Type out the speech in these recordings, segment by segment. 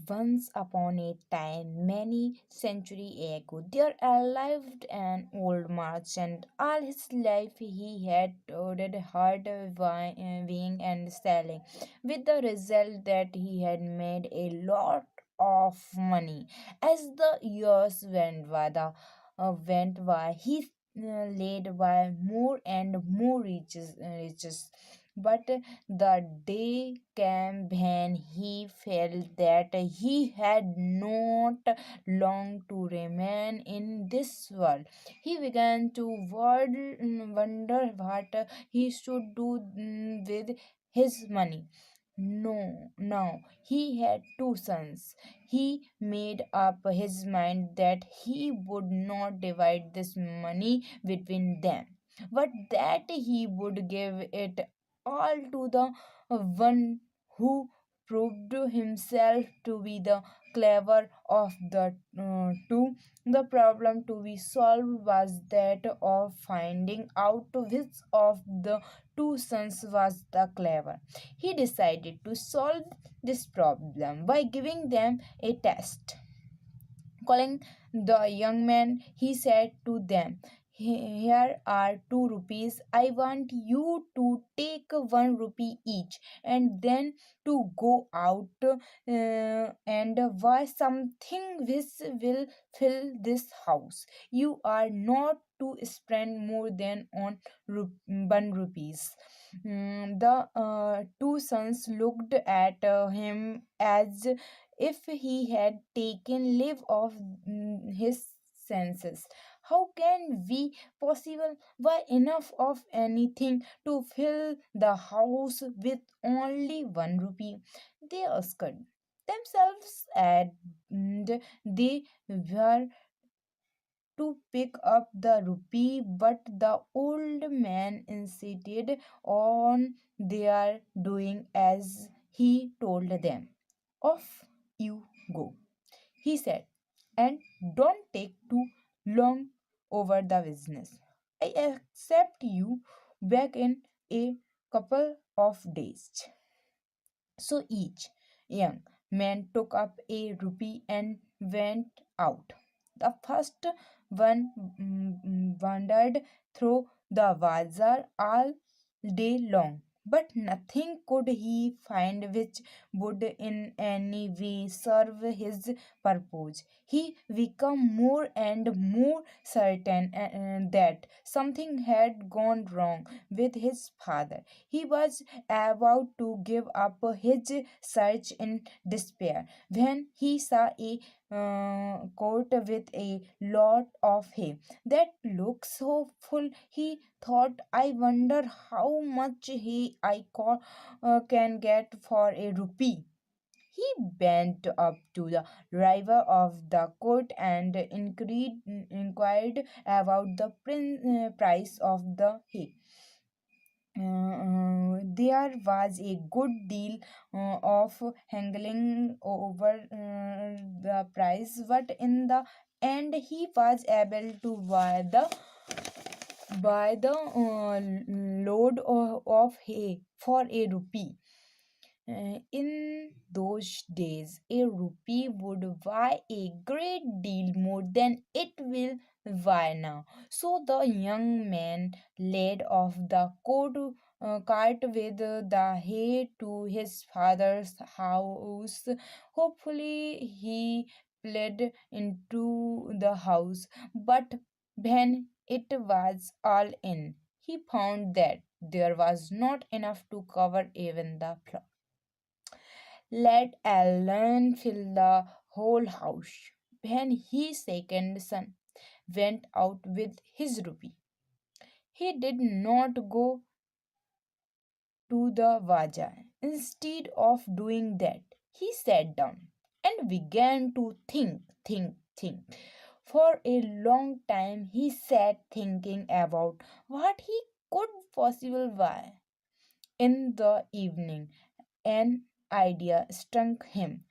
Once upon a time, many centuries ago, there lived an old merchant. All his life he had toiled hard buying and selling, with the result that he had made a lot of money. As the years went by, he laid by more and more riches. But the day came when he felt that he had not long to remain in this world. He began to wonder what he should do with his money. No, now he had two sons. He made up his mind that he would not divide this money between them, but that he would give it all to the one who proved himself to be the clever of the two. The problem to be solved was that of finding out which of the two sons was the clever. He decided to solve this problem by giving them a test. Calling the young man, he said to them, Here are 2 rupees. I want you to take 1 rupee each and then to go out and buy something which will fill this house. You are not to spend more than on 1 rupees. The two sons looked at him as if he had taken leave of his senses. How can we possible buy enough of anything to fill the house with only 1 rupee? They asked themselves, and they were to pick up the rupee, but the old man insisted on their doing as he told them. Off you go, he said, and don't take too long over the business. I accept you back in a couple of days. So each young man took up a rupee and went out. The first one wandered through the bazaar all day long, but nothing could he find which would in any way serve his purpose. He became more and more certain that something had gone wrong with his father. He was about to give up his search in despair when he saw a coat with a lot of hay that looked so full. He thought, I wonder how much hay can get for a rupee. He went up to the driver of the court and inquired about the price of the hay. There was a good deal of haggling over the price, but in the end, he was able to buy the load of hay for a rupee. In those days, a rupee would buy a great deal more than it will buy now. So the young man laid off the cart with the hay to his father's house. Hopefully, he fled into the house, but when it was all in, he found that there was not enough to cover even the floor, let alone fill the whole house. When his second son went out with his rupee, he did not go to the bazaar. Instead of doing that, he sat down and began to think. For a long time, he sat thinking about what he could possibly buy. In the evening, an idea struck him.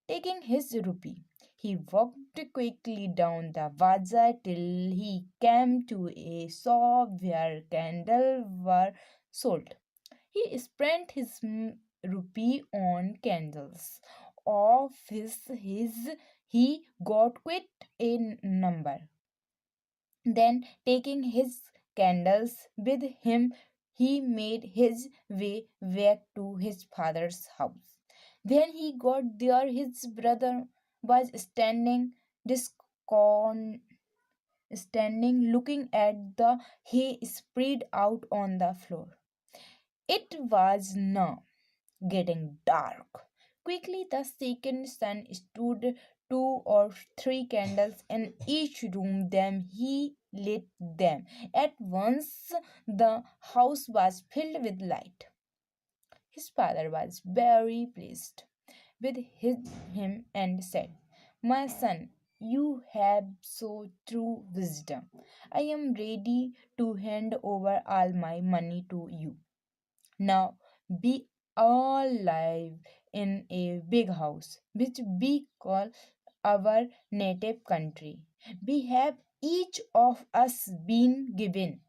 Taking his rupee, he walked quickly down the bazaar till he came to a shop where candles were sold. He spent his rupee on candles. of his he got quite a number. Then, taking his candles with him, he made his way back to his father's house. When he got there, his brother was discon- standing looking at the hay spread out on the floor. It was now getting dark. Quickly, the second son stood two or three candles in each room. Then he lit them. At once, the house was filled with light. His father was very pleased with him and said, "My son, you have so true wisdom. I am ready to hand over all my money to you. Now we all live in a big house, which we call our native country. We have each of us been given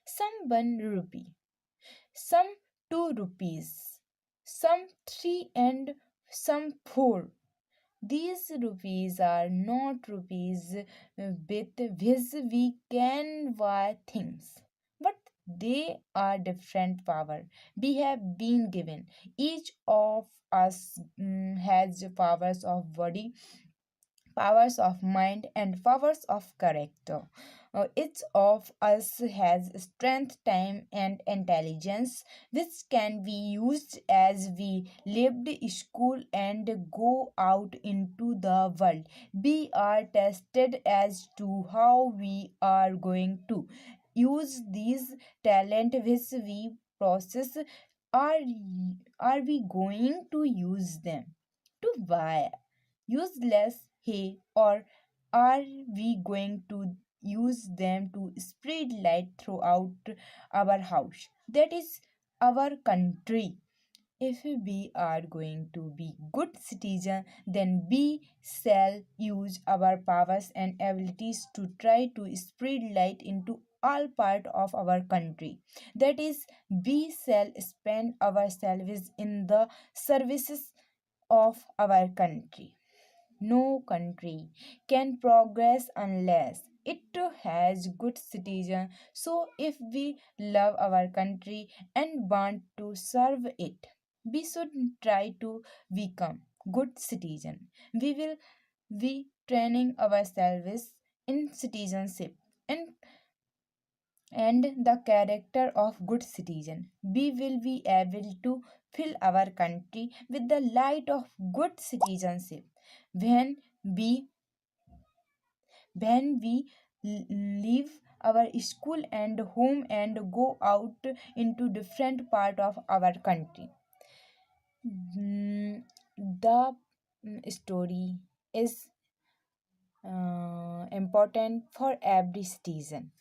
some 1 rupee, some 2 rupees, some three, and some four. These rupees are not rupees with which we can buy things, but they are different power we have been given. Each of us has powers of body, powers of mind, and powers of character. Each of us has strength, time, and intelligence which can be used as we leave school and go out into the world. We are tested as to how we are going to use these talent which we process. Are, are we going to use them to buy useless hay, or are we going to use them to spread light throughout our house? That is our country. If we are going to be good citizens, then we shall use our powers and abilities to try to spread light into all part of our country. That is, we shall spend ourselves in the services of our country. No country can progress unless it has good citizens. So, if we love our country and want to serve it, we should try to become good citizen. We will be training ourselves in citizenship and the character of good citizen. We will be able to fill our country with the light of good citizenship when we leave our school and home and go out into different part of our country. The story is important for every citizen.